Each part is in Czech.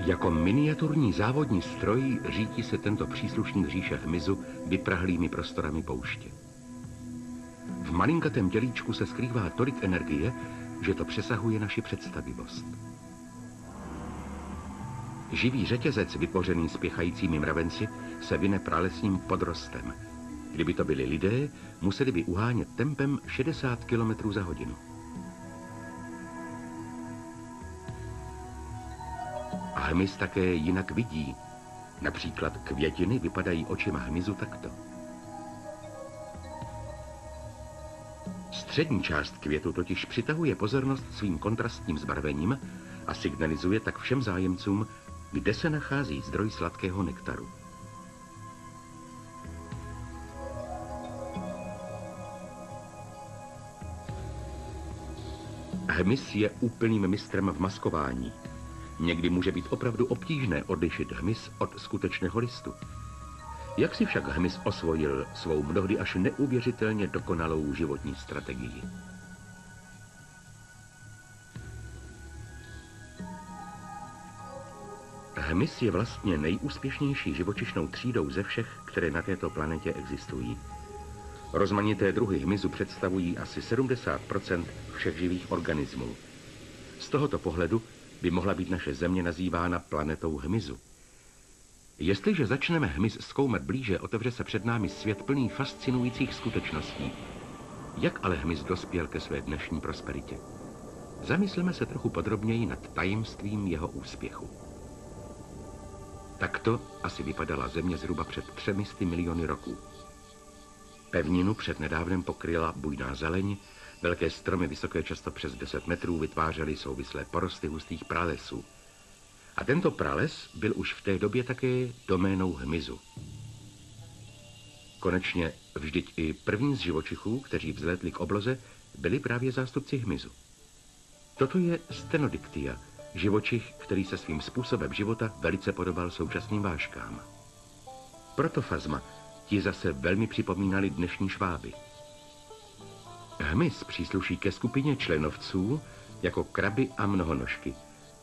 Jako miniaturní závodní stroj řítí se tento příslušník říše hmyzu vyprahlými prostorami pouště. V malinkatém tělíčku se skrývá tolik energie, že to přesahuje naši představivost. Živý řetězec vytvořený spěchajícími mravenci se vine pralesním podrostem. Kdyby to byli lidé, museli by uhánět tempem 60 km za hodinu. A hmyz také jinak vidí. Například květiny vypadají očima hmyzu takto. Střední část květu totiž přitahuje pozornost svým kontrastním zbarvením a signalizuje tak všem zájemcům, kde se nachází zdroj sladkého nektaru. Hmyz je úplným mistrem v maskování. Někdy může být opravdu obtížné odlišit hmyz od skutečného listu. Jak si však hmyz osvojil svou mnohdy až neuvěřitelně dokonalou životní strategii? Hmyz je vlastně nejúspěšnější živočišnou třídou ze všech, které na této planetě existují. Rozmanité druhy hmyzu představují asi 70% všech živých organismů. Z tohoto pohledu by mohla být naše Země nazývána planetou hmyzu. Jestliže začneme hmyz zkoumat blíže, otevře se před námi svět plný fascinujících skutečností. Jak ale hmyz dospěl ke své dnešní prosperitě? Zamysleme se trochu podrobněji nad tajemstvím jeho úspěchu. Takto asi vypadala Země zhruba před 300 miliony roků. Pevninu přednedávnem pokryla bujná zeleň, velké stromy vysoké často přes 10 metrů vytvářely souvislé porosty hustých pralesů. A tento prales byl už v té době také doménou hmyzu. Konečně vždyť i první z živočichů, kteří vzlétli k obloze, byli právě zástupci hmyzu. Toto je Stenodictia, živočich, který se svým způsobem života velice podobal současným vážkám. Protofazma, ti zase velmi připomínali dnešní šváby. Hmyz přísluší ke skupině členovců jako kraby a mnohonožky.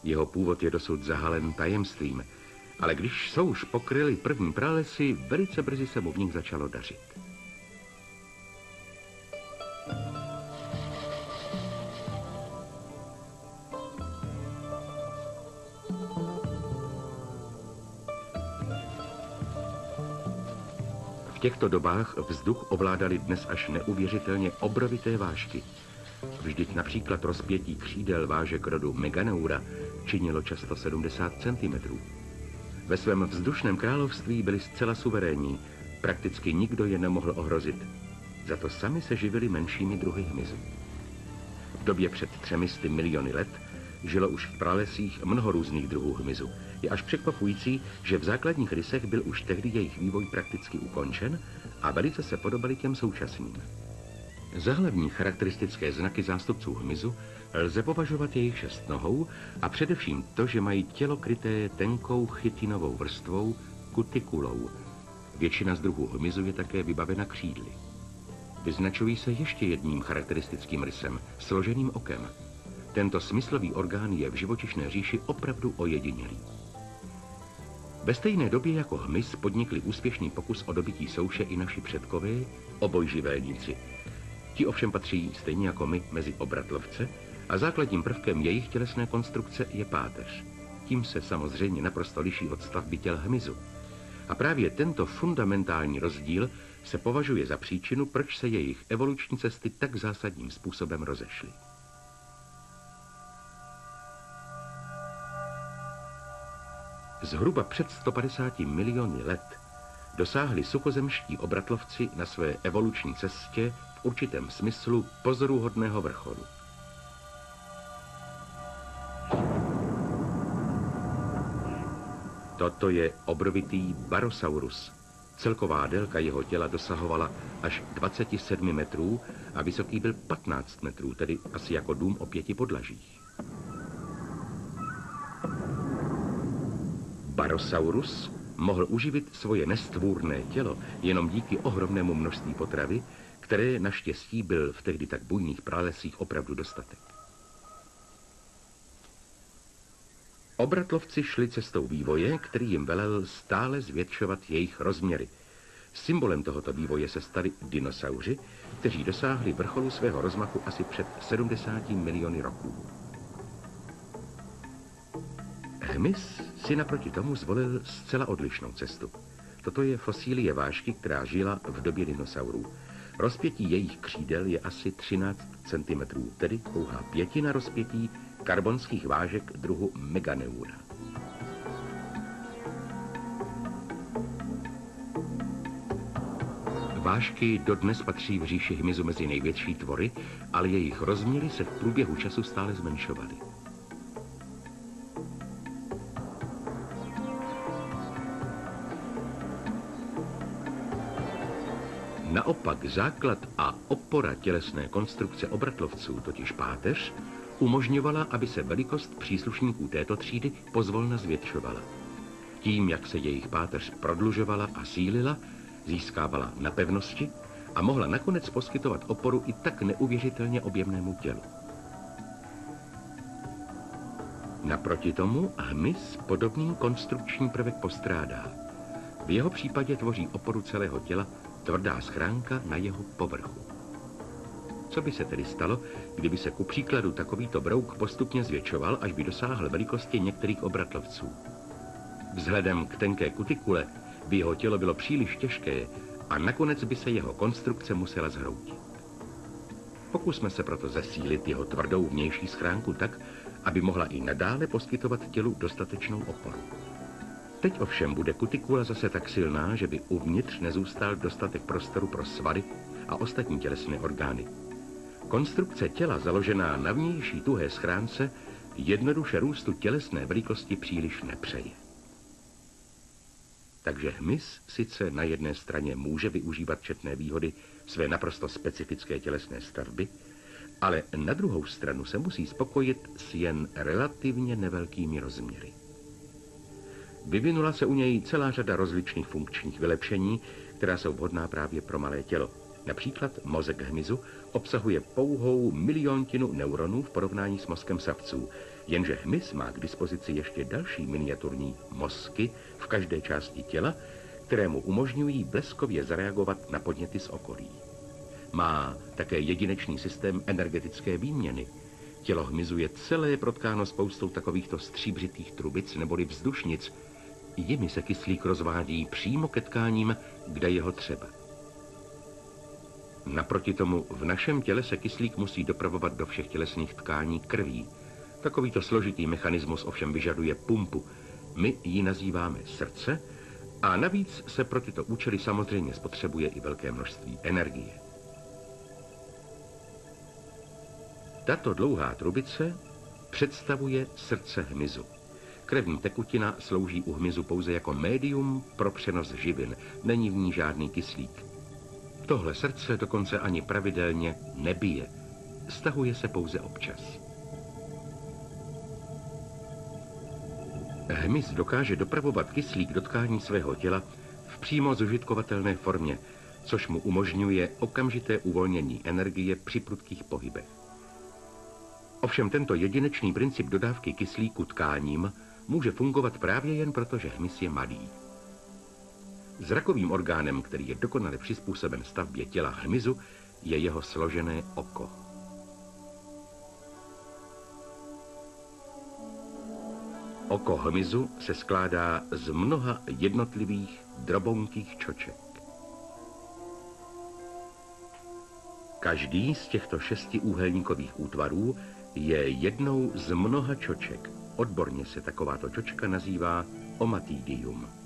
Jeho původ je dosud zahalen tajemstvím, ale když souš pokryli první pralesy, velice brzy se mu v nich začalo dařit. V těchto dobách vzduch ovládali dnes až neuvěřitelně obrovité vážky. Vždyť například rozpětí křídel vážek rodu Meganoura činilo často 70 cm. Ve svém vzdušném království byli zcela suverénní, prakticky nikdo je nemohl ohrozit. Za to sami se živili menšími druhy hmyzu. V době před 300 miliony let žilo už v pralesích mnoho různých druhů hmyzu. Je až překvapující, že v základních rysech byl už tehdy jejich vývoj prakticky ukončen a velice se podobali těm současným. Za hlavní charakteristické znaky zástupců hmyzu lze považovat jejich šestnohou a především to, že mají tělo kryté tenkou chytinovou vrstvou, kutikulou. Většina z druhů hmyzu je také vybavena křídly. Vyznačují se ještě jedním charakteristickým rysem, složeným okem. Tento smyslový orgán je v živočišné říši opravdu ojedinělý. Ve stejné době jako hmyz podnikli úspěšný pokus o dobytí souše i naši předkové, obojživelníci. Ti ovšem patří, stejně jako my, mezi obratlovce a základním prvkem jejich tělesné konstrukce je páteř. Tím se samozřejmě naprosto liší od stavby těl hmyzu. A právě tento fundamentální rozdíl se považuje za příčinu, proč se jejich evoluční cesty tak zásadním způsobem rozešly. Zhruba před 150 miliony let dosáhli suchozemští obratlovci na své evoluční cestě v určitém smyslu pozoruhodného vrcholu. Toto je obrovitý Barosaurus. Celková délka jeho těla dosahovala až 27 metrů a vysoký byl 15 metrů, tedy asi jako dům o 5 podlažích. Barosaurus mohl uživit svoje nestvůrné tělo jenom díky ohromnému množství potravy, které naštěstí byl v tehdy tak bujných pralesích opravdu dostatek. Obratlovci šli cestou vývoje, který jim velel stále zvětšovat jejich rozměry. Symbolem tohoto vývoje se stali dinosauři, kteří dosáhli vrcholu svého rozmachu asi před 70 miliony roků. Hmyz si naproti tomu zvolil zcela odlišnou cestu. Toto je fosílie vážky, která žila v době dinosaurů. Rozpětí jejich křídel je asi 13 cm, tedy pouhá pětina rozpětí karbonských vážek druhu Meganeura. Vážky dodnes patří v říši hmyzu mezi největší tvory, ale jejich rozměry se v průběhu času stále zmenšovaly. Naopak základ a opora tělesné konstrukce obratlovců, totiž páteř, umožňovala, aby se velikost příslušníků této třídy pozvolna zvětšovala. Tím, jak se jejich páteř prodlužovala a sílila, získávala na pevnosti a mohla nakonec poskytovat oporu i tak neuvěřitelně objemnému tělu. Naproti tomu hmyz podobný konstrukční prvek postrádá. V jeho případě tvoří oporu celého těla tvrdá schránka na jeho povrchu. Co by se tedy stalo, kdyby se ku příkladu takovýto brouk postupně zvětšoval, až by dosáhl velikosti některých obratlovců? Vzhledem k tenké kutikule by jeho tělo bylo příliš těžké a nakonec by se jeho konstrukce musela zhroutit. Pokusme se proto zesílit jeho tvrdou vnější schránku tak, aby mohla i nadále poskytovat tělu dostatečnou oporu. Teď ovšem bude kutikula zase tak silná, že by uvnitř nezůstal dostatek prostoru pro svaly a ostatní tělesné orgány. Konstrukce těla založená na vnější tuhé schránce jednoduše růstu tělesné velikosti příliš nepřeje. Takže hmyz sice na jedné straně může využívat četné výhody své naprosto specifické tělesné stavby, ale na druhou stranu se musí spokojit s jen relativně nevelkými rozměry. Vyvinula se u něj celá řada rozličných funkčních vylepšení, která jsou vhodná právě pro malé tělo. Například mozek hmyzu obsahuje pouhou miliontinu neuronů v porovnání s mozkem savců, jenže hmyz má k dispozici ještě další miniaturní mozky v každé části těla, které mu umožňují bleskově zareagovat na podněty z okolí. Má také jedinečný systém energetické výměny. Tělo hmyzu je celé protkáno spoustou takovýchto stříbřitých trubic neboli vzdušnic. Jimi se kyslík rozvádí přímo ke tkáním, kde je ho třeba. Naproti tomu v našem těle se kyslík musí dopravovat do všech tělesných tkání krví. Takovýto složitý mechanismus ovšem vyžaduje pumpu. My ji nazýváme srdce a navíc se pro tyto účely samozřejmě spotřebuje i velké množství energie. Tato dlouhá trubice představuje srdce hmyzu. Krevní tekutina slouží u hmyzu pouze jako médium pro přenos živin, není v ní žádný kyslík. Tohle srdce dokonce ani pravidelně nebije, stahuje se pouze občas. Hmyz dokáže dopravovat kyslík do tkání svého těla v přímo zužitkovatelné formě, což mu umožňuje okamžité uvolnění energie při prudkých pohybech. Ovšem tento jedinečný princip dodávky kyslíku tkáním může fungovat právě jen proto, že hmyz je malý. Zrakovým orgánem, který je dokonale přizpůsoben stavbě těla hmyzu, je jeho složené oko. Oko hmyzu se skládá z mnoha jednotlivých drobonkých čoček. Každý z těchto 6 úhelníkových útvarů je jednou z mnoha čoček. Odborně se takováto čočka nazývá omatidium.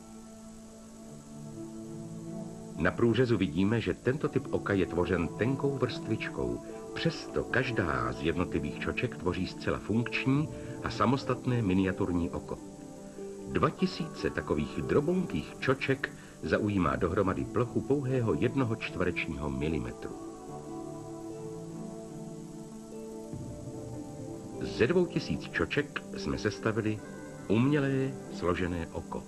Na průřezu vidíme, že tento typ oka je tvořen tenkou vrstvičkou, přesto každá z jednotlivých čoček tvoří zcela funkční a samostatné miniaturní oko. 2000 takových drobonkých čoček zaujímá dohromady plochu pouhého 1 čtverečního milimetru. Ze 2000 čoček jsme sestavili umělé složené oko.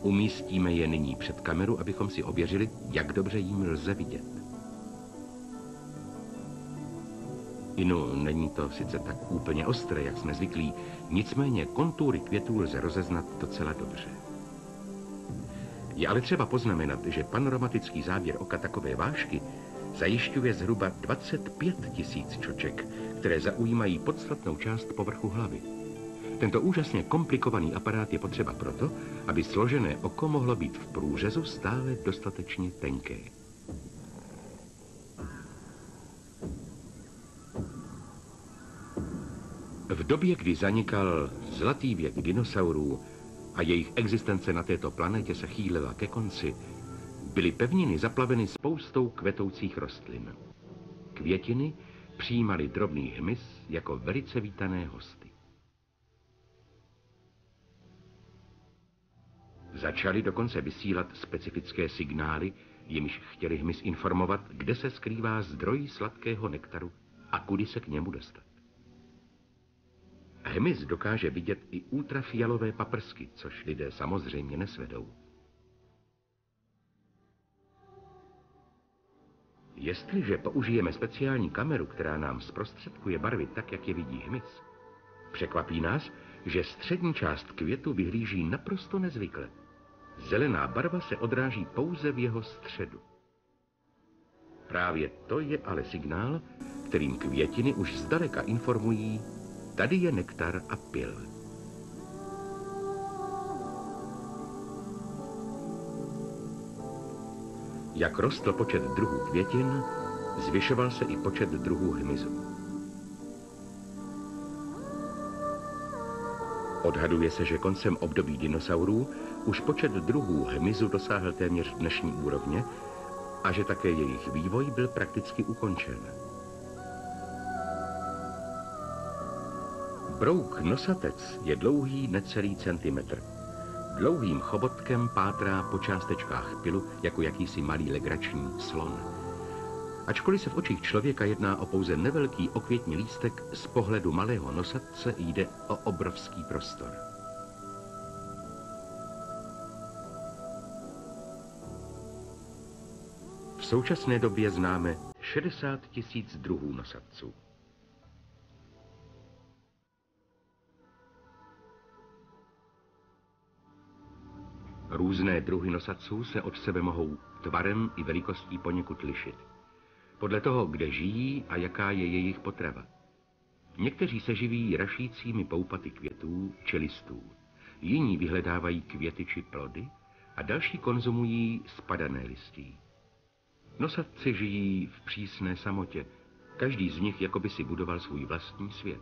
Umístíme je nyní před kameru, abychom si ověřili, jak dobře jim lze vidět. Není to sice tak úplně ostré, jak jsme zvyklí, nicméně kontury květů lze rozeznat docela dobře. Je ale třeba poznamenat, že panoramatický záběr oka takové vážky zajišťuje zhruba 25 000 čoček, které zaujímají podstatnou část povrchu hlavy. Tento úžasně komplikovaný aparát je potřeba proto, aby složené oko mohlo být v průřezu stále dostatečně tenké. V době, kdy zanikal zlatý věk dinosaurů a jejich existence na této planetě se chýlila ke konci, byly pevniny zaplaveny spoustou kvetoucích rostlin. Květiny přijímaly drobný hmyz jako velice vítané hosty. Začali dokonce vysílat specifické signály, jimiž chtěli hmyz informovat, kde se skrývá zdroj sladkého nektaru a kudy se k němu dostat. Hmyz dokáže vidět i ultrafialové paprsky, což lidé samozřejmě nesvedou. Jestliže použijeme speciální kameru, která nám zprostředkuje barvy tak, jak je vidí hmyz, překvapí nás, že střední část květu vyhlíží naprosto nezvykle. Zelená barva se odráží pouze v jeho středu. Právě to je ale signál, kterým květiny už zdaleka informují: tady je nektar a pil. Jak rostl počet druhů květin, zvyšoval se i počet druhů hmyzu. Odhaduje se, že koncem období dinosaurů už počet druhů hmyzu dosáhl téměř dnešní úrovně a že také jejich vývoj byl prakticky ukončen. Brouk nosatec je dlouhý necelý centimetr. Dlouhým chobotkem pátrá po částečkách pilu jako jakýsi malý legrační slon. Ačkoliv se v očích člověka jedná o pouze nevelký okvětní lístek, z pohledu malého nosatce jde o obrovský prostor. V současné době známe 60 000 druhů nosatců. Různé druhy nosatců se od sebe mohou tvarem i velikostí poněkud lišit. Podle toho, kde žijí a jaká je jejich potrava. Někteří se živí rašícími poupaty květů či listů. Jiní vyhledávají květy či plody a další konzumují spadané listí. Nosatci žijí v přísné samotě. Každý z nich jakoby si budoval svůj vlastní svět.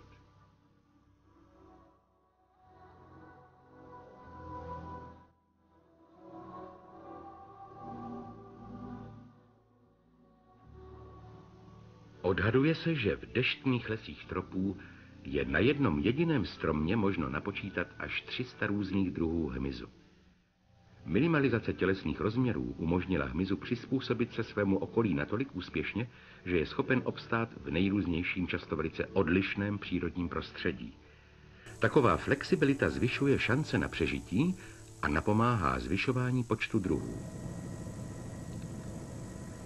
Odhaduje se, že v deštných lesích tropů je na jednom jediném stromě možno napočítat až 300 různých druhů hmyzu. Minimalizace tělesných rozměrů umožnila hmyzu přizpůsobit se svému okolí natolik úspěšně, že je schopen obstát v nejrůznějším, často velice odlišném přírodním prostředí. Taková flexibilita zvyšuje šance na přežití a napomáhá zvyšování počtu druhů.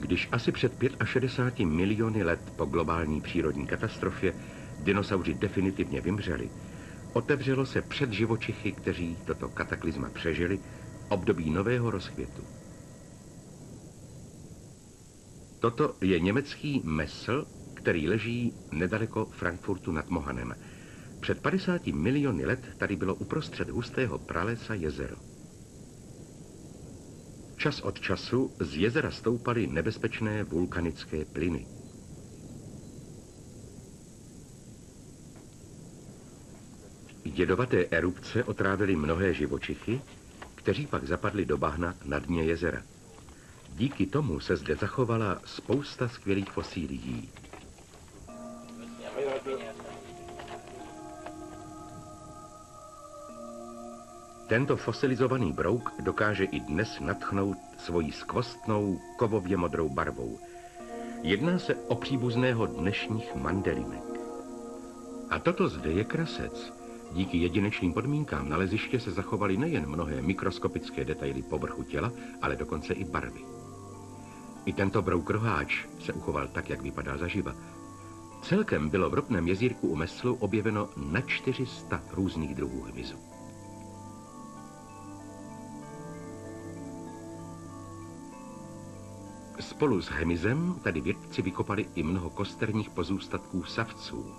Když asi před 65 miliony let po globální přírodní katastrofě dinosauři definitivně vymřeli, otevřelo se před živočichy, kteří toto kataklizma přežili, období nového rozkvětu. Toto je německý Messel, který leží nedaleko Frankfurtu nad Mohanem. Před 50 miliony let tady bylo uprostřed hustého pralesa jezero. Čas od času z jezera stoupaly nebezpečné vulkanické plyny. Jedovaté erupce otrávily mnohé živočichy, kteří pak zapadli do bahna na dně jezera. Díky tomu se zde zachovala spousta skvělých fosílií. Tento fosilizovaný brouk dokáže i dnes nadchnout svojí skvostnou, kovově modrou barvou. Jedná se o příbuzného dnešních mandelinek. A toto zde je krasec. Díky jedinečným podmínkám naleziště se zachovaly nejen mnohé mikroskopické detaily povrchu těla, ale dokonce i barvy. I tento brouk roháč se uchoval tak, jak vypadá zaživa. Celkem bylo v ropném jezírku u Meslu objeveno na 400 různých druhů hmyzu. Spolu s hmyzem tady vědci vykopali i mnoho kosterních pozůstatků savců.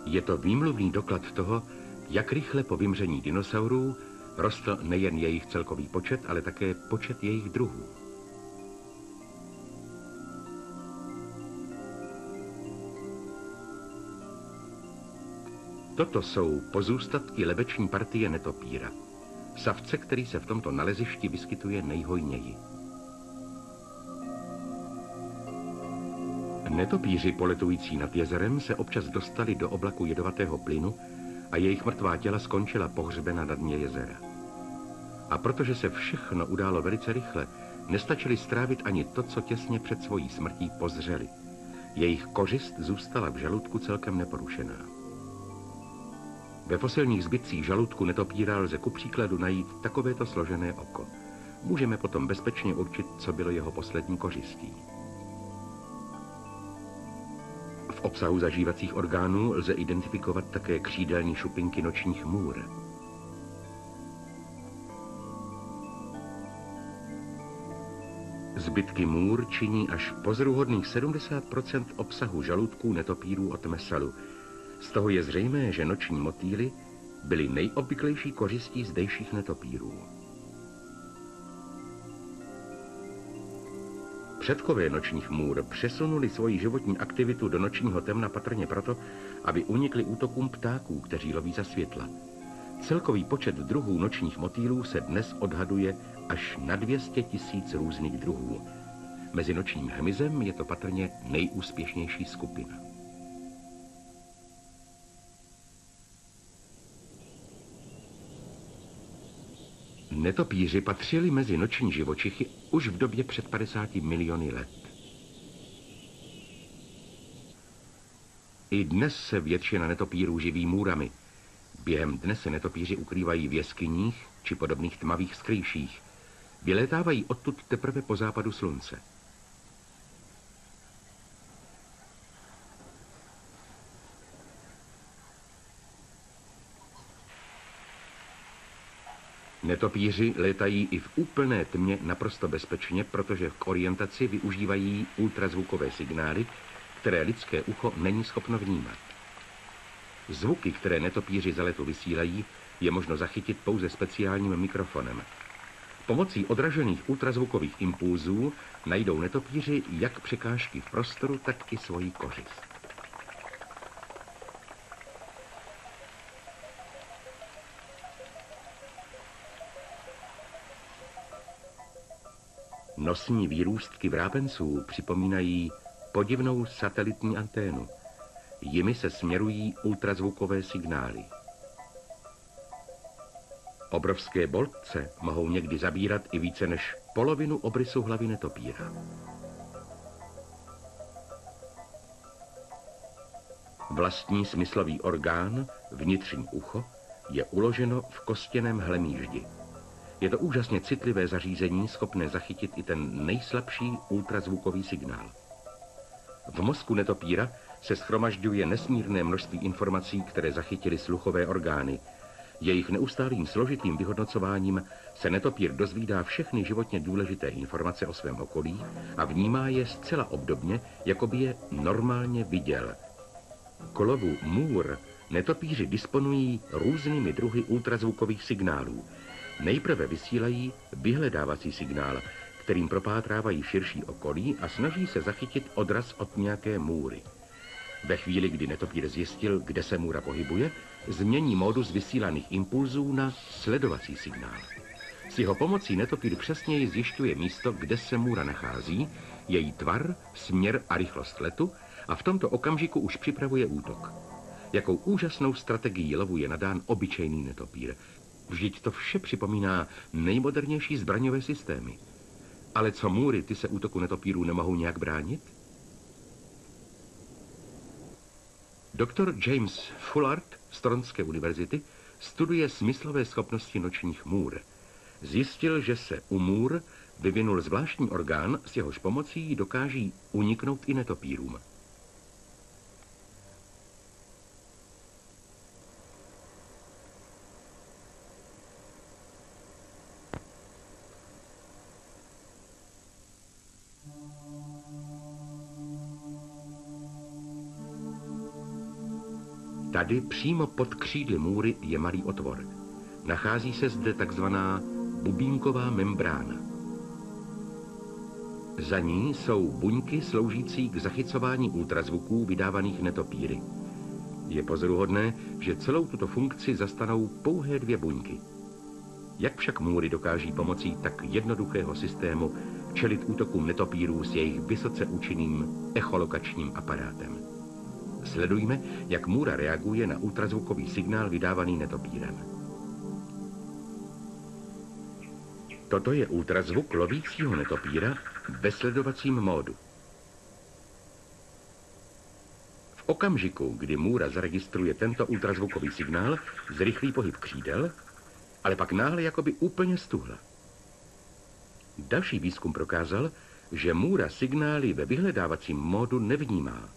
Je to výmluvný doklad toho, jak rychle po vymření dinosaurů rostl nejen jejich celkový počet, ale také počet jejich druhů. Toto jsou pozůstatky lebeční partie netopýra, savce, který se v tomto nalezišti vyskytuje nejhojněji. Netopýři poletující nad jezerem se občas dostali do oblaku jedovatého plynu a jejich mrtvá těla skončila pohřbena na dně jezera. A protože se všechno událo velice rychle, nestačili strávit ani to, co těsně před svojí smrtí pozřeli. Jejich kořist zůstala v žaludku celkem neporušená. Ve fosilních zbytcích žaludku netopýra lze ku příkladu najít takovéto složené oko. Můžeme potom bezpečně určit, co bylo jeho poslední kořistí. V obsahu zažívacích orgánů lze identifikovat také křídelní šupinky nočních můr. Zbytky můr činí až pozoruhodných 70% obsahu žaludků netopýrů od Mesalu. Z toho je zřejmé, že noční motýly byly nejobvyklejší kořistí zdejších netopýrů. Předkové nočních můr přesunuli svoji životní aktivitu do nočního temna patrně proto, aby unikli útokům ptáků, kteří loví za světla. Celkový počet druhů nočních motýlů se dnes odhaduje až na 200 000 různých druhů. Mezi nočním hmyzem je to patrně nejúspěšnější skupina. Netopýři patřili mezi noční živočichy už v době před 50 miliony let. I dnes se většina netopýrů živí můrami. Během dne se netopýři ukrývají v jeskyních či podobných tmavých skrýších. Vylétávají odtud teprve po západu slunce. Netopýři létají i v úplné tmě naprosto bezpečně, protože k orientaci využívají ultrazvukové signály, které lidské ucho není schopno vnímat. Zvuky, které netopýři za letu vysílají, je možno zachytit pouze speciálním mikrofonem. Pomocí odražených ultrazvukových impulzů najdou netopýři jak překážky v prostoru, tak i svoji kořist. Nosní výrůstky vrápenců připomínají podivnou satelitní anténu. Jimi se směrují ultrazvukové signály. Obrovské boltce mohou někdy zabírat i více než polovinu obrysu hlavy netopýra. Vlastní smyslový orgán, vnitřní ucho, je uloženo v kostěném hlemýždi. Je to úžasně citlivé zařízení, schopné zachytit i ten nejslabší ultrazvukový signál. V mozku netopýra se shromažďuje nesmírné množství informací, které zachytily sluchové orgány. Jejich neustálým složitým vyhodnocováním se netopýr dozvídá všechny životně důležité informace o svém okolí a vnímá je zcela obdobně, jako by je normálně viděl. K lovu můr netopýři disponují různými druhy ultrazvukových signálů. Nejprve vysílají vyhledávací signál, kterým propátrávají širší okolí a snaží se zachytit odraz od nějaké můry. Ve chvíli, kdy netopýr zjistil, kde se můra pohybuje, změní módus vysílaných impulzů na sledovací signál. S jeho pomocí netopýr přesněji zjišťuje místo, kde se můra nachází, její tvar, směr a rychlost letu a v tomto okamžiku už připravuje útok. Jakou úžasnou strategii lovu je nadán obyčejný netopýr. Vždyť to vše připomíná nejmodernější zbraňové systémy. Ale co můry, ty se útoku netopýrů nemohou nějak bránit? Doktor James Fullard z Toronské univerzity studuje smyslové schopnosti nočních můr. Zjistil, že se u můr vyvinul zvláštní orgán, s jehož pomocí dokáží uniknout i netopírům. Tady přímo pod křídly můry je malý otvor. Nachází se zde takzvaná bubínková membrána. Za ní jsou buňky sloužící k zachycování ultrazvuků vydávaných netopíry. Je pozoruhodné, že celou tuto funkci zastanou pouhé 2 buňky. Jak však můry dokáží pomocí tak jednoduchého systému čelit útokům netopírů s jejich vysoce účinným echolokačním aparátem? Sledujme, jak můra reaguje na ultrazvukový signál vydávaný netopírem. Toto je ultrazvuk lovícího netopíra ve sledovacím módu. V okamžiku, kdy můra zaregistruje tento ultrazvukový signál, zrychlí pohyb křídel, ale pak náhle jakoby úplně stuhla. Další výzkum prokázal, že můra signály ve vyhledávacím módu nevnímá.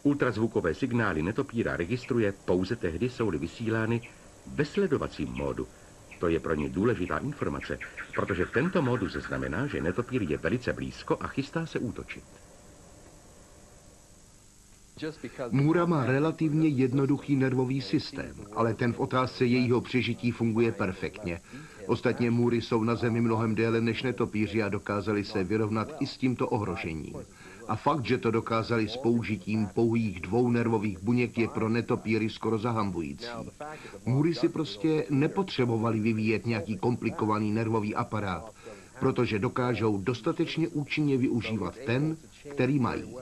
Ultrazvukové signály netopíra registruje pouze tehdy, jsou-li vysílány ve sledovacím módu. To je pro ně důležitá informace, protože tento módus znamená, že netopír je velice blízko a chystá se útočit. Můra má relativně jednoduchý nervový systém, ale ten v otázce jejího přežití funguje perfektně. Ostatně můry jsou na Zemi mnohem déle než netopíři a dokázali se vyrovnat i s tímto ohrožením. A fakt, že to dokázali s použitím pouhých 2 nervových buněk, je pro netopíry skoro zahambující. Můry si prostě nepotřebovali vyvíjet nějaký komplikovaný nervový aparát, protože dokážou dostatečně účinně využívat ten, který mají.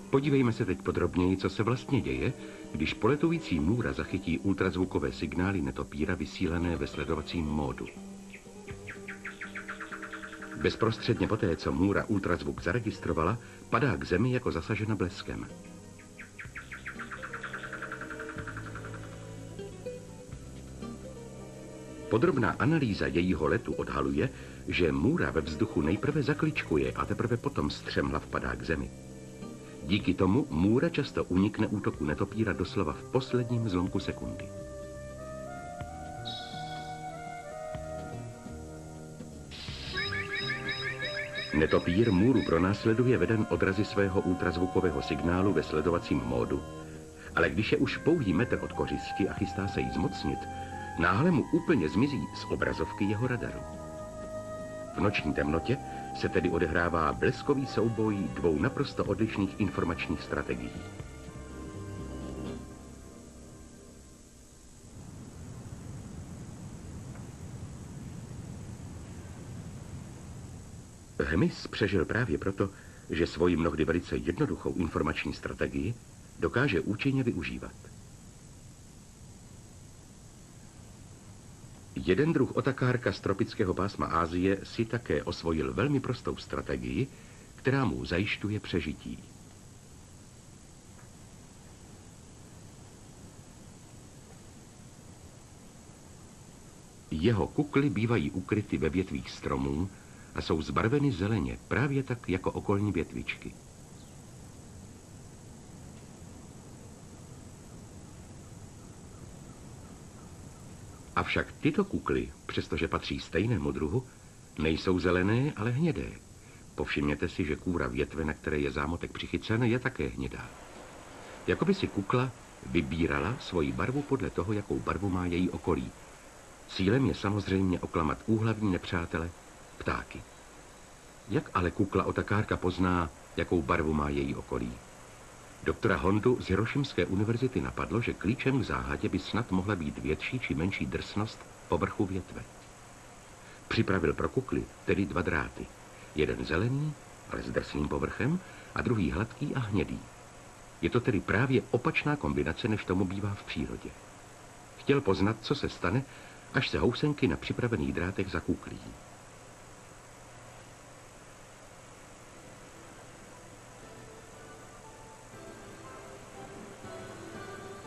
Podívejme se teď podrobněji, co se vlastně děje, když poletující můra zachytí ultrazvukové signály netopíra vysílané ve sledovacím módu. Bezprostředně poté, co můra ultrazvuk zaregistrovala, padá k zemi jako zasažena bleskem. Podrobná analýza jejího letu odhaluje, že můra ve vzduchu nejprve zakličkuje a teprve potom střemhlav padá k zemi. Díky tomu můra často unikne útoku netopíra doslova v posledním zlomku sekundy. Netopír můru pronásleduje veden odrazy svého ultrazvukového signálu ve sledovacím módu, ale když je už pouhý metr od kořisti a chystá se jí zmocnit, náhle mu úplně zmizí z obrazovky jeho radaru. V noční temnotě se tedy odehrává bleskový souboj 2 naprosto odlišných informačních strategií. Hmyz přežil právě proto, že svoji mnohdy velice jednoduchou informační strategii dokáže účinně využívat. Jeden druh otakárka z tropického pásma Asie si také osvojil velmi prostou strategii, která mu zajišťuje přežití. Jeho kukly bývají ukryty ve větvích stromů a jsou zbarveny zeleně, právě tak jako okolní větvičky. Avšak tyto kukly, přestože patří stejnému druhu, nejsou zelené, ale hnědé. Povšimněte si, že kůra větve, na které je zámotek přichycen, je také hnědá. Jakoby si kukla vybírala svoji barvu podle toho, jakou barvu má její okolí. Cílem je samozřejmě oklamat úhlavní nepřátele, ptáky. Jak ale kukla otakárka pozná, jakou barvu má její okolí? Doktora Hondu z Hirošimské univerzity napadlo, že klíčem k záhadě by snad mohla být větší či menší drsnost povrchu větve. Připravil pro kukly tedy 2 dráty. Jeden zelený, ale s drsným povrchem, a druhý hladký a hnědý. Je to tedy právě opačná kombinace, než tomu bývá v přírodě. Chtěl poznat, co se stane, až se housenky na připravených drátech zakuklí.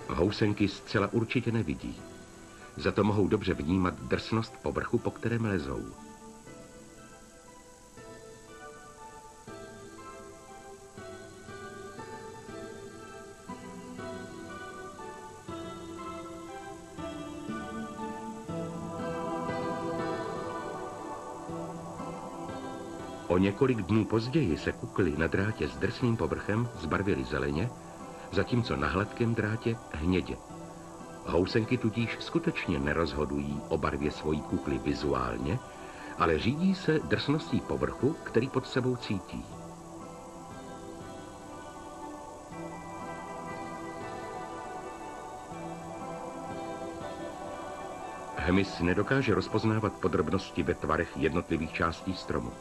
Housenky zcela určitě nevidí. Za to mohou dobře vnímat drsnost povrchu, po kterém lezou. O několik dnů později se kukly na drátě s drsným povrchem zbarvily zeleně, zatímco na hladkém drátě hnědě. Housenky tudíž skutečně nerozhodují o barvě svojí kukly vizuálně, ale řídí se drsností povrchu, který pod sebou cítí. Hmyz nedokáže rozpoznávat podrobnosti ve tvarech jednotlivých částí stromu.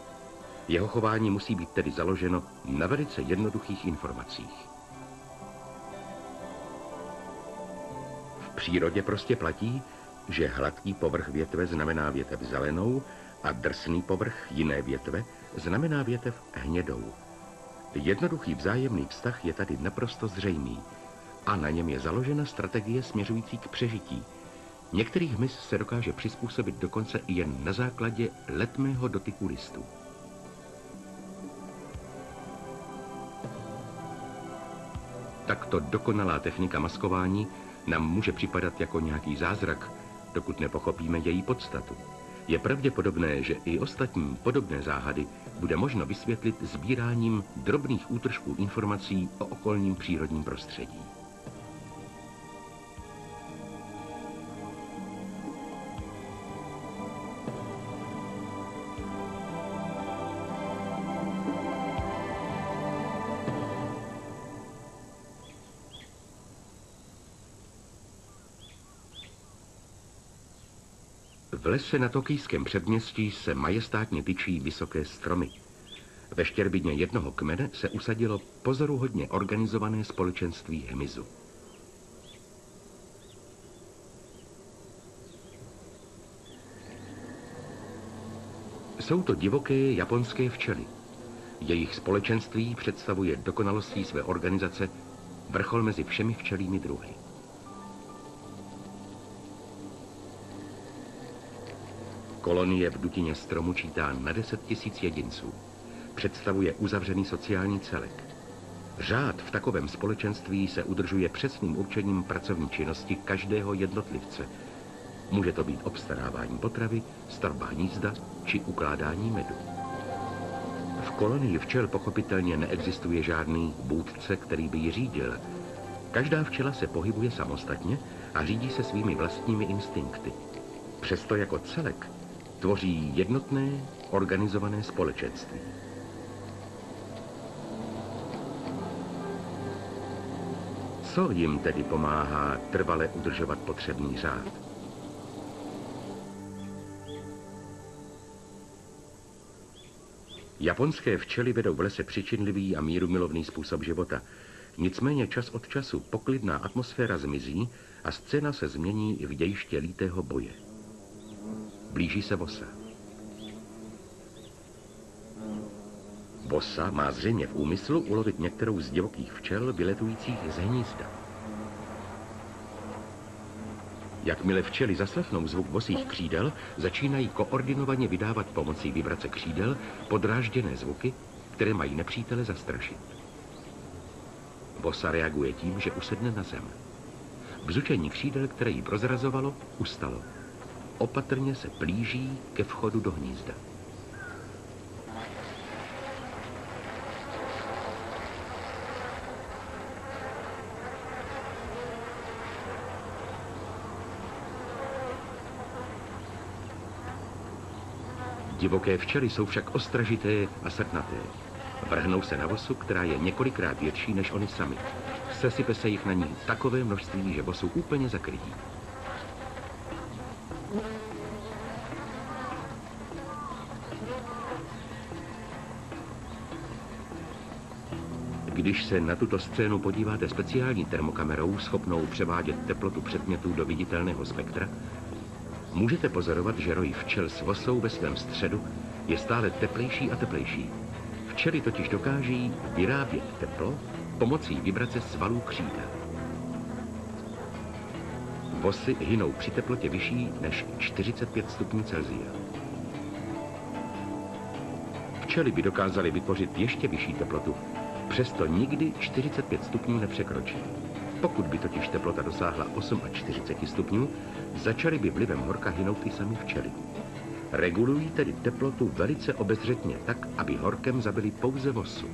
Jeho chování musí být tedy založeno na velice jednoduchých informacích. V přírodě prostě platí, že hladký povrch větve znamená větev zelenou a drsný povrch jiné větve znamená větev hnědou. Jednoduchý vzájemný vztah je tady naprosto zřejmý a na něm je založena strategie směřující k přežití. Některý hmyz se dokáže přizpůsobit dokonce i jen na základě letmého dotyku listů. Takto dokonalá technika maskování nám může připadat jako nějaký zázrak, dokud nepochopíme její podstatu. Je pravděpodobné, že i ostatní podobné záhady bude možno vysvětlit sbíráním drobných útržků informací o okolním přírodním prostředí. V lese na tokijském předměstí se majestátně tyčí vysoké stromy. Ve štěrbině jednoho kmene se usadilo pozoruhodně organizované společenství hmyzu. Jsou to divoké japonské včely. Jejich společenství představuje dokonalostí své organizace vrchol mezi všemi včelými druhy. Kolonie v dutině stromu čítá na 10 000 jedinců. Představuje uzavřený sociální celek. Řád v takovém společenství se udržuje přesným určením pracovní činnosti každého jednotlivce. Může to být obstarávání potravy, stavba hnízda či ukládání medu. V kolonii včel pochopitelně neexistuje žádný vůdce, který by ji řídil. Každá včela se pohybuje samostatně a řídí se svými vlastními instinkty. Přesto jako celek tvoří jednotné, organizované společenství. Co jim tedy pomáhá trvale udržovat potřebný řád? Japonské včely vedou v lese přičinlivý a mírumilovný způsob života. Nicméně čas od času poklidná atmosféra zmizí a scéna se změní v dějiště lítého boje. Blíží se vosa. Vosa má zřejmě v úmyslu ulovit některou z divokých včel vyletujících z hnízda. Jakmile včely zaslechnou zvuk vosích křídel, začínají koordinovaně vydávat pomocí vibrace křídel podrážděné zvuky, které mají nepřítele zastrašit. Vosa reaguje tím, že usedne na zem. Bzučení křídel, které jí prozrazovalo, ustalo. Opatrně se blíží ke vchodu do hnízda. Divoké včely jsou však ostražité a srdnaté. Vrhnou se na vosu, která je několikrát větší než oni sami. Sesype se jich na ní takové množství, že vosu úplně zakryjí. Když se na tuto scénu podíváte speciální termokamerou, schopnou převádět teplotu předmětů do viditelného spektra, můžete pozorovat, že roj včel s vosou ve svém středu je stále teplejší a teplejší. Včely totiž dokáží vyrábět teplo pomocí vibrace svalů křídel. Vosy hynou při teplotě vyšší než 45 stupňů Celsia. Včely by dokázaly vytvořit ještě vyšší teplotu, přesto nikdy 45 stupňů nepřekročí. Pokud by totiž teplota dosáhla 48 stupňů, začaly by vlivem horka hynout i sami včely. Regulují tedy teplotu velice obezřetně, tak, aby horkem zabili pouze vosu.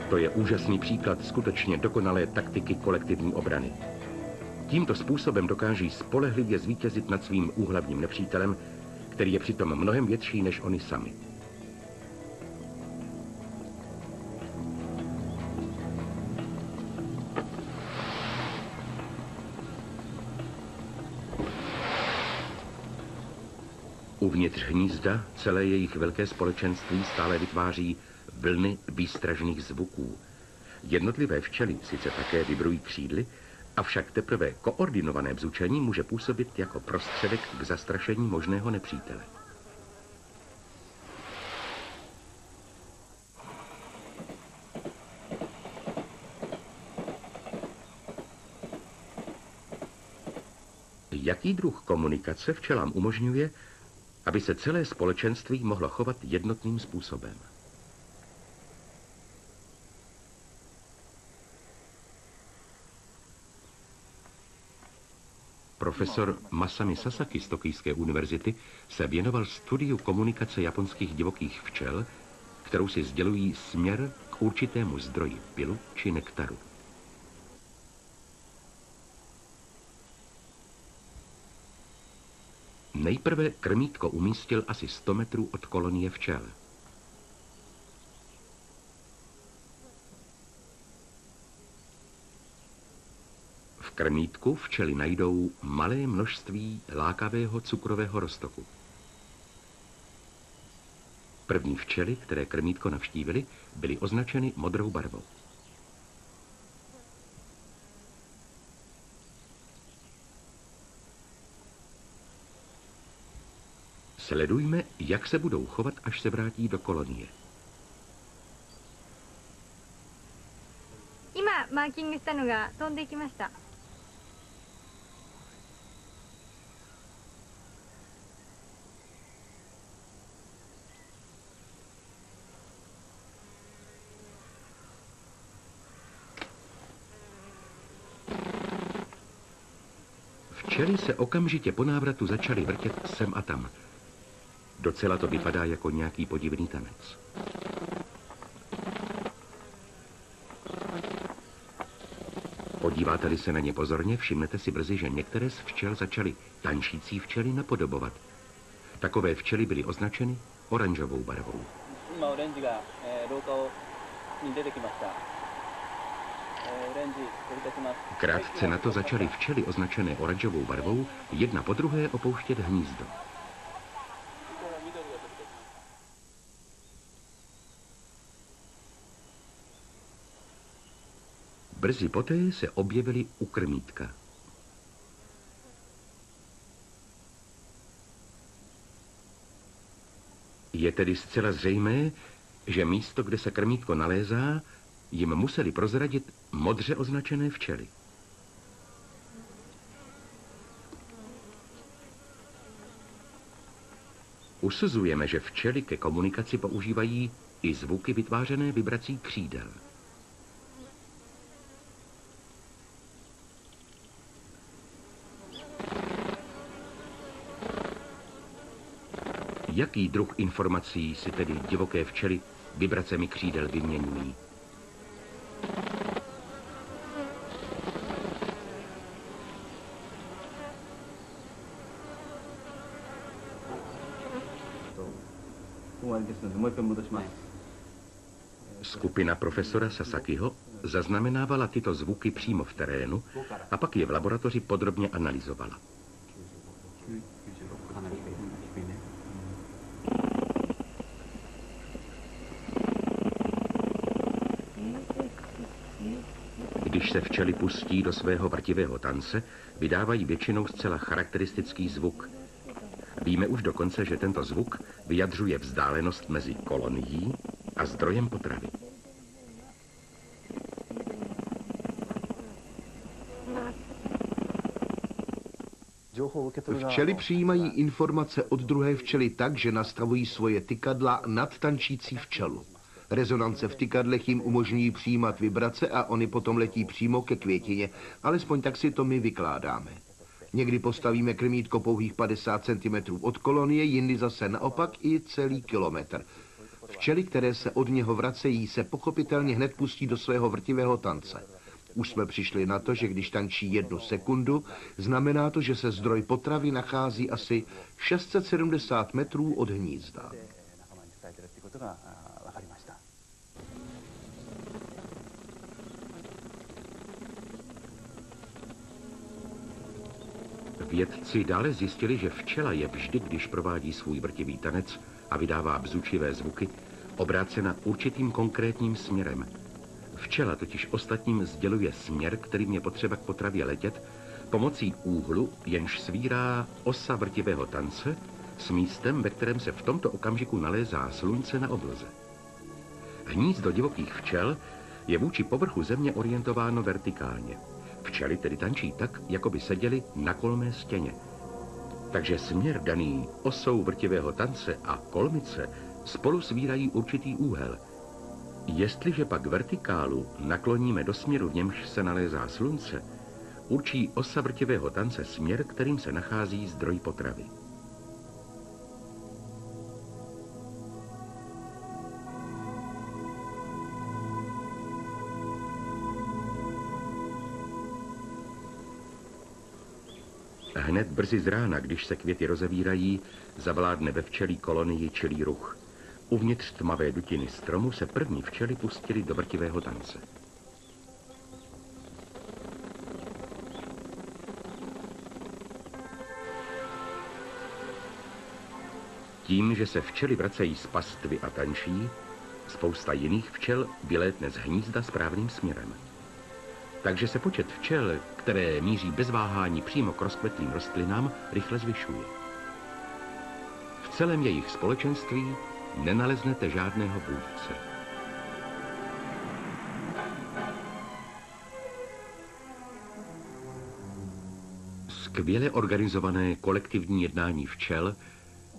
To je úžasný příklad skutečně dokonalé taktiky kolektivní obrany. Tímto způsobem dokáží spolehlivě zvítězit nad svým úhlavním nepřítelem, který je přitom mnohem větší než oni sami. Uvnitř hnízda celé jejich velké společenství stále vytváří vlny výstražných zvuků. Jednotlivé včely sice také vibrují křídly, avšak teprve koordinované bzučení může působit jako prostředek k zastrašení možného nepřítele. Jaký druh komunikace včelám umožňuje, aby se celé společenství mohlo chovat jednotným způsobem? Profesor Masami Sasaki z Tokijské univerzity se věnoval studiu komunikace japonských divokých včel, kterou si sdělují směr k určitému zdroji pylu či nektaru. Nejprve krmítko umístil asi 100 metrů od kolonie včel. V krmítku včely najdou malé množství lákavého cukrového roztoku. První včely, které krmítko navštívily, byly označeny modrou barvou. Sledujme, jak se budou chovat, až se vrátí do kolonie. Včely se okamžitě po návratu začaly vrtět sem a tam. Docela to vypadá jako nějaký podivný tanec. Podíváte-li se na ně pozorně, všimnete si brzy, že některé z včel začaly tančící včely napodobovat. Takové včely byly označeny oranžovou barvou. Krátce na to začaly včely označené oranžovou barvou jedna po druhé opouštět hnízdo. Brzy poté se objevily u krmítka. Je tedy zcela zřejmé, že místo, kde se krmítko nalézá, jim museli prozradit modře označené včely. Usuzujeme, že včely ke komunikaci používají i zvuky vytvářené vibrací křídel. Jaký druh informací si tedy divoké včely vibracemi křídel vyměňují? Skupina profesora Sasakiho zaznamenávala tyto zvuky přímo v terénu a pak je v laboratoři podrobně analyzovala. Když se včely pustí do svého vrtivého tance, vydávají většinou zcela charakteristický zvuk. Víme už dokonce, že tento zvuk vyjadřuje vzdálenost mezi kolonií a zdrojem potravy. Včely přijímají informace od druhé včely tak, že nastavují svoje tykadla nad tančící včelu. Rezonance v tykadlech jim umožňují přijímat vibrace a oni potom letí přímo ke květině, alespoň tak si to my vykládáme. Někdy postavíme krmítko pouhých 50 cm od kolonie, jindy zase naopak i celý kilometr. Včely, které se od něho vracejí, se pochopitelně hned pustí do svého vrtivého tance. Už jsme přišli na to, že když tančí 1 sekundu, znamená to, že se zdroj potravy nachází asi 670 metrů od hnízda. Vědci dále zjistili, že včela je vždy, když provádí svůj vrtivý tanec a vydává bzučivé zvuky, obrácena určitým konkrétním směrem. Včela totiž ostatním sděluje směr, kterým je potřeba k potravě letět, pomocí úhlu, jenž svírá osa vrtivého tance, s místem, ve kterém se v tomto okamžiku nalézá slunce na obloze. Hnízdo divokých včel je vůči povrchu země orientováno vertikálně. Včely tedy tančí tak, jako by seděly na kolmé stěně. Takže směr daný osou vrtivého tance a kolmice spolu svírají určitý úhel. Jestliže pak vertikálu nakloníme do směru, v němž se nalézá slunce, určí osa vrtivého tance směr, kterým se nachází zdroj potravy. Hned brzy z rána, když se květy rozevírají, zavládne ve včelí kolonii čilý ruch. Uvnitř tmavé dutiny stromu se první včely pustily do vrtivého tance. Tím, že se včely vracejí z pastvy a tančí, spousta jiných včel vylétne z hnízda správným směrem. Takže se počet včel, které míří bez váhání přímo k rozkvetlým rostlinám, rychle zvyšuje. V celém jejich společenství nenaleznete žádného vůdce. Skvěle organizované kolektivní jednání včel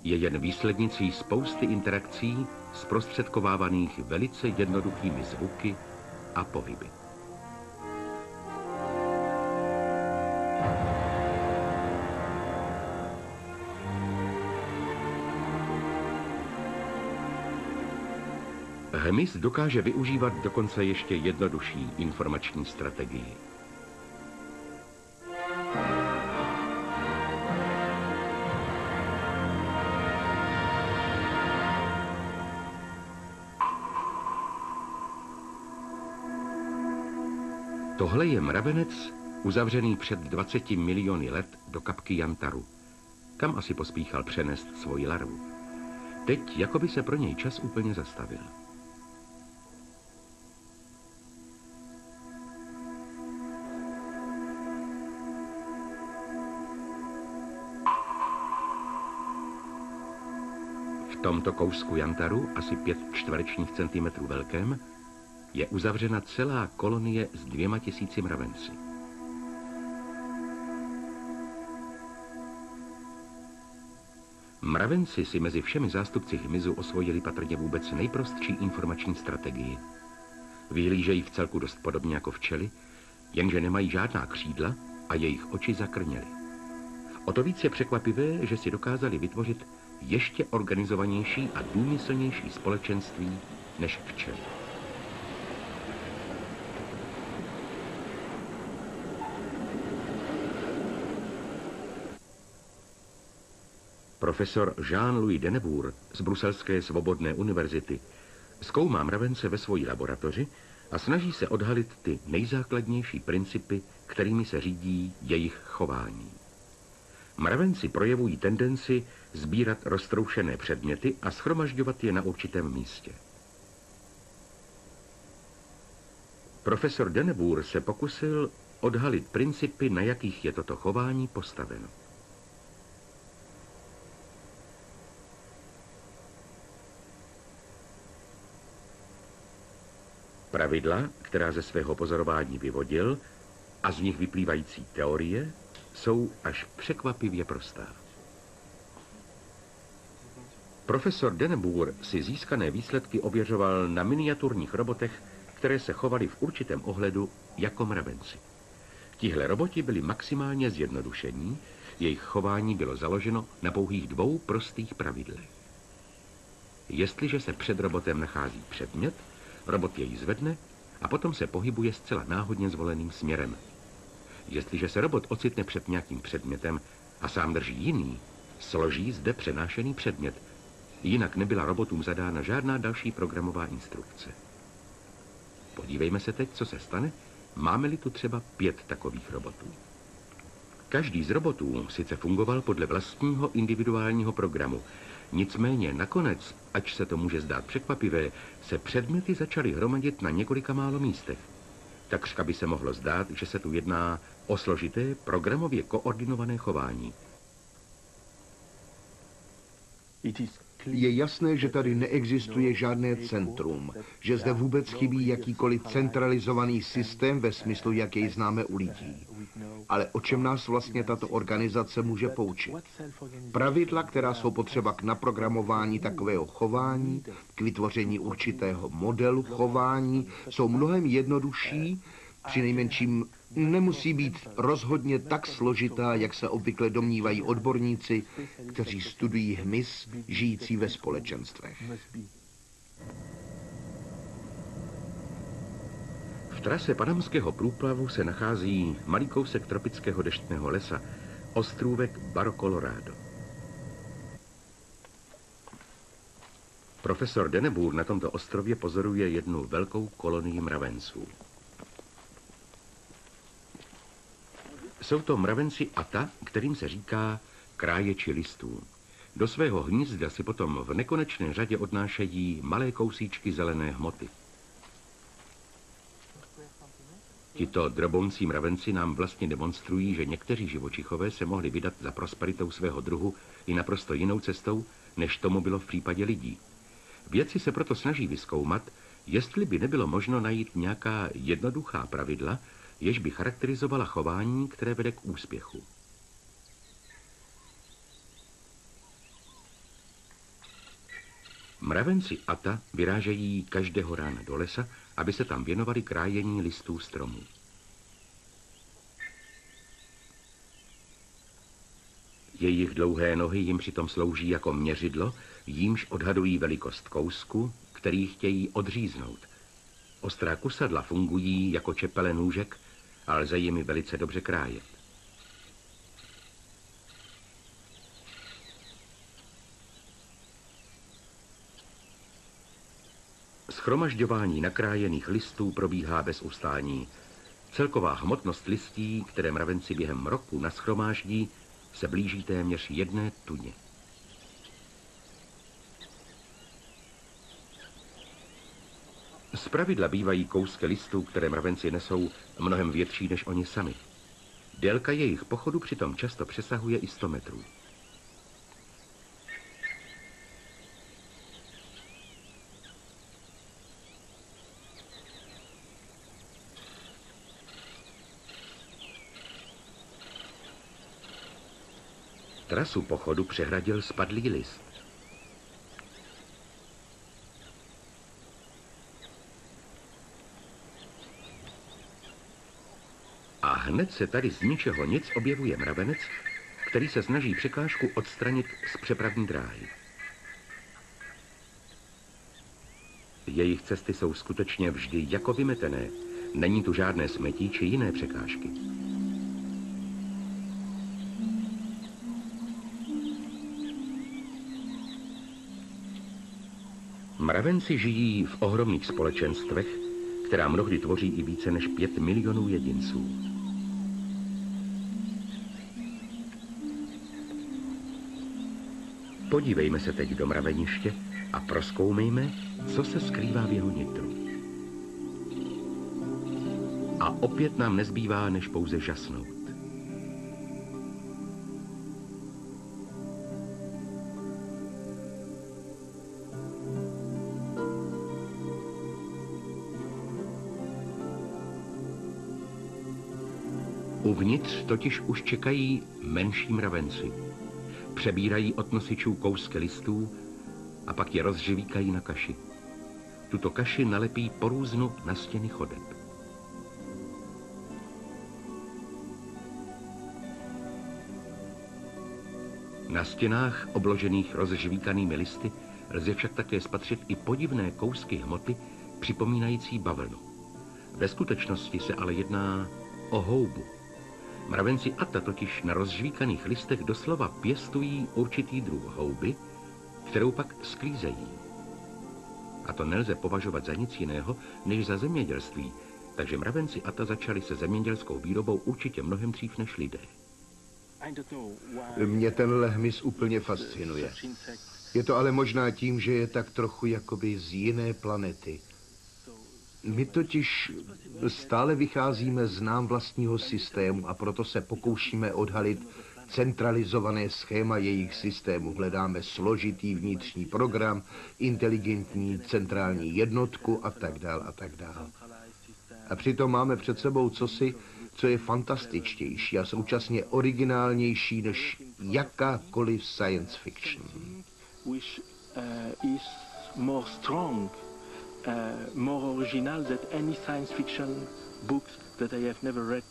je jen výslednicí spousty interakcí zprostředkovávaných velice jednoduchými zvuky a pohyby. Hmyz dokáže využívat dokonce ještě jednodušší informační strategii. Tohle je mravenec uzavřený před 20 miliony let do kapky Jantaru, kam asi pospíchal přenést svoji larvu. Teď jakoby se pro něj čas úplně zastavil. V tomto kousku Jantaru, asi 5 čtverečních centimetrů velkém, je uzavřena celá kolonie s 2000 mravenci. Mravenci si mezi všemi zástupci hmyzu osvojili patrně vůbec nejprostší informační strategii. Vyhlížejí v celku dost podobně jako včely, jenže nemají žádná křídla a jejich oči zakrněly. O to víc je překvapivé, že si dokázali vytvořit ještě organizovanější a důmyslnější společenství než včely. Profesor Jean-Louis Denebour z Bruselské svobodné univerzity zkoumá mravence ve své laboratoři a snaží se odhalit ty nejzákladnější principy, kterými se řídí jejich chování. Mravenci projevují tendenci sbírat roztroušené předměty a shromažďovat je na určitém místě. Profesor Denebour se pokusil odhalit principy, na jakých je toto chování postaveno. Pravidla, která ze svého pozorování vyvodil, a z nich vyplývající teorie, jsou až překvapivě prostá. Profesor Deneboer si získané výsledky ověřoval na miniaturních robotech, které se chovaly v určitém ohledu jako mravenci. Tihle roboti byli maximálně zjednodušení, jejich chování bylo založeno na pouhých dvou prostých pravidlech. Jestliže se před robotem nachází předmět, robot jej zvedne a potom se pohybuje zcela náhodně zvoleným směrem. Jestliže se robot ocitne před nějakým předmětem a sám drží jiný, složí zde přenášený předmět. Jinak nebyla robotům zadána žádná další programová instrukce. Podívejme se teď, co se stane, máme-li tu třeba 5 takových robotů. Každý z robotů sice fungoval podle vlastního individuálního programu, nicméně nakonec, ač se to může zdát překvapivé, se předměty začaly hromadit na několika málo místech. Takřka by se mohlo zdát, že se tu jedná o složité programově koordinované chování. Je jasné, že tady neexistuje žádné centrum, že zde vůbec chybí jakýkoliv centralizovaný systém ve smyslu, jak jej známe u lidí. Ale o čem nás vlastně tato organizace může poučit? Pravidla, která jsou potřeba k naprogramování takového chování, k vytvoření určitého modelu chování, jsou mnohem jednodušší, přinejmenším nemusí být rozhodně tak složitá, jak se obvykle domnívají odborníci, kteří studují hmyz žijící ve společenstvech. V trase panamského průplavu se nachází malý kousek tropického deštného lesa, ostrůvek Barro Colorado. Profesor Deneboer na tomto ostrově pozoruje jednu velkou kolonii mravenců. Jsou to mravenci Ata, kterým se říká kráječi listů. Do svého hnízda si potom v nekonečné řadě odnášejí malé kousíčky zelené hmoty. Tito droboncí mravenci nám vlastně demonstrují, že někteří živočichové se mohli vydat za prosperitou svého druhu i naprosto jinou cestou, než tomu bylo v případě lidí. Vědci se proto snaží vyzkoumat, jestli by nebylo možno najít nějaká jednoduchá pravidla, jež by charakterizovala chování, které vede k úspěchu. Mravenci Ata vyrážejí každého rána do lesa, aby se tam věnovali krájení listů stromů. Jejich dlouhé nohy jim přitom slouží jako měřidlo, jímž odhadují velikost kousku, který chtějí odříznout. Ostrá kusadla fungují jako čepele nůžek a lze jimi velice dobře krájet. Shromažďování nakrájených listů probíhá bez ustání. Celková hmotnost listí, které mravenci během roku nashromáždí, se blíží téměř 1 tuně. Zpravidla bývají kousky listů, které mravenci nesou, mnohem větší než oni sami. Délka jejich pochodu přitom často přesahuje i 100 metrů. Trasu pochodu přehradil spadlý list. A hned se tady z ničeho nic objevuje mravenec, který se snaží překážku odstranit z přepravní dráhy. Jejich cesty jsou skutečně vždy jako vymetené. Není tu žádné smetí či jiné překážky. Mravenci žijí v ohromných společenstvech, která mnohdy tvoří i více než 5 milionů jedinců. Podívejme se teď do mraveniště a prozkoumejme, co se skrývá v jeho nitru. A opět nám nezbývá, než pouze žasnout. Uvnitř totiž už čekají menší mravenci. Přebírají od nosičů kousky listů a pak je rozživíkají na kaši. Tuto kaši nalepí po různu na stěny chodeb. Na stěnách obložených rozžvíkanými listy lze však také spatřit i podivné kousky hmoty připomínající bavlnu. Ve skutečnosti se ale jedná o houbu. Mravenci Ata totiž na rozžvíkaných listech doslova pěstují určitý druh houby, kterou pak sklízejí. A to nelze považovat za nic jiného, než za zemědělství, takže mravenci Ata začali se zemědělskou výrobou určitě mnohem dřív než lidé. Mě tenhle hmyz úplně fascinuje. Je to ale možná tím, že je tak trochu jakoby z jiné planety. My totiž stále vycházíme z nám vlastního systému a proto se pokoušíme odhalit centralizované schéma jejich systému. Hledáme složitý vnitřní program, inteligentní centrální jednotku a tak dál a tak dál. A přitom máme před sebou cosi, co je fantastičtější a současně originálnější než jakákoliv science fiction. Which is more strong, more original than any science fiction books that I have never read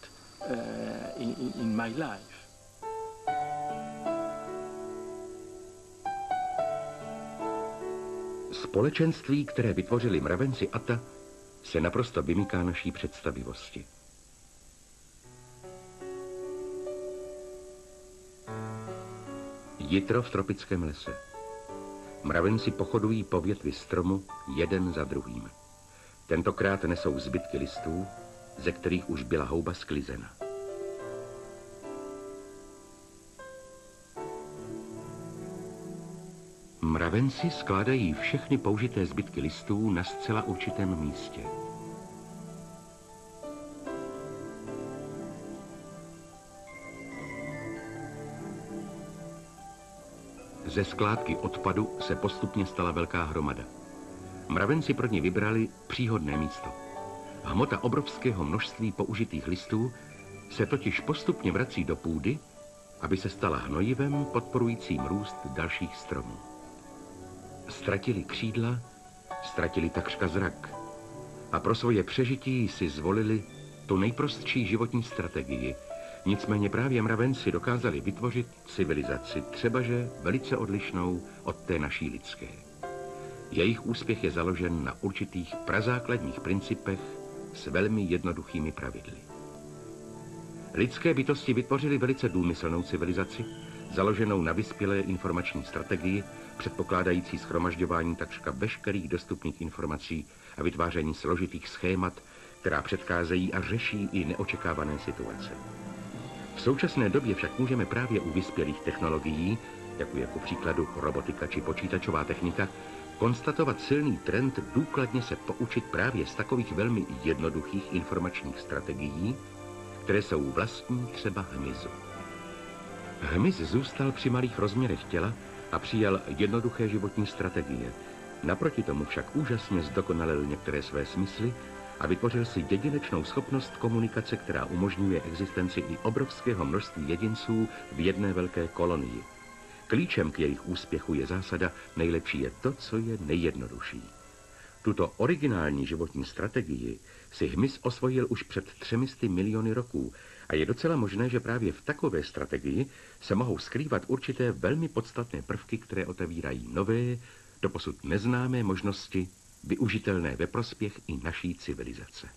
in my life. Společenství, které vytvořili mravenci Ata, se naprosto vymyká naší představivosti. Jitro v tropickém lese. Mravenci pochodují po větvi stromu jeden za druhým. Tentokrát nesou zbytky listů, ze kterých už byla houba sklizena. Mravenci skládají všechny použité zbytky listů na zcela určitém místě. Ze skládky odpadu se postupně stala velká hromada. Mravenci pro ní vybrali příhodné místo. Hmota obrovského množství použitých listů se totiž postupně vrací do půdy, aby se stala hnojivem podporujícím růst dalších stromů. Ztratili křídla, ztratili takřka zrak a pro svoje přežití si zvolili tu nejprostší životní strategii. Nicméně právě mravenci dokázali vytvořit civilizaci, třebaže velice odlišnou od té naší lidské. Jejich úspěch je založen na určitých prazákladních principech s velmi jednoduchými pravidly. Lidské bytosti vytvořily velice důmyslnou civilizaci, založenou na vyspělé informační strategii, předpokládající shromažďování takřka veškerých dostupných informací a vytváření složitých schémat, která předcházejí a řeší i neočekávané situace. V současné době však můžeme právě u vyspělých technologií, jako je ku příkladu robotika či počítačová technika, konstatovat silný trend důkladně se poučit právě z takových velmi jednoduchých informačních strategií, které jsou vlastní třeba hmyzu. Hmyz zůstal při malých rozměrech těla a přijal jednoduché životní strategie. Naproti tomu však úžasně zdokonalil některé své smysly a vytvořil si jedinečnou schopnost komunikace, která umožňuje existenci i obrovského množství jedinců v jedné velké kolonii. Klíčem k jejich úspěchu je zásada nejlepší je to, co je nejjednodušší. Tuto originální životní strategii si hmyz osvojil už před 300 miliony roků a je docela možné, že právě v takové strategii se mohou skrývat určité velmi podstatné prvky, které otevírají nové, doposud neznámé možnosti, využitelné ve prospěch i naší civilizace.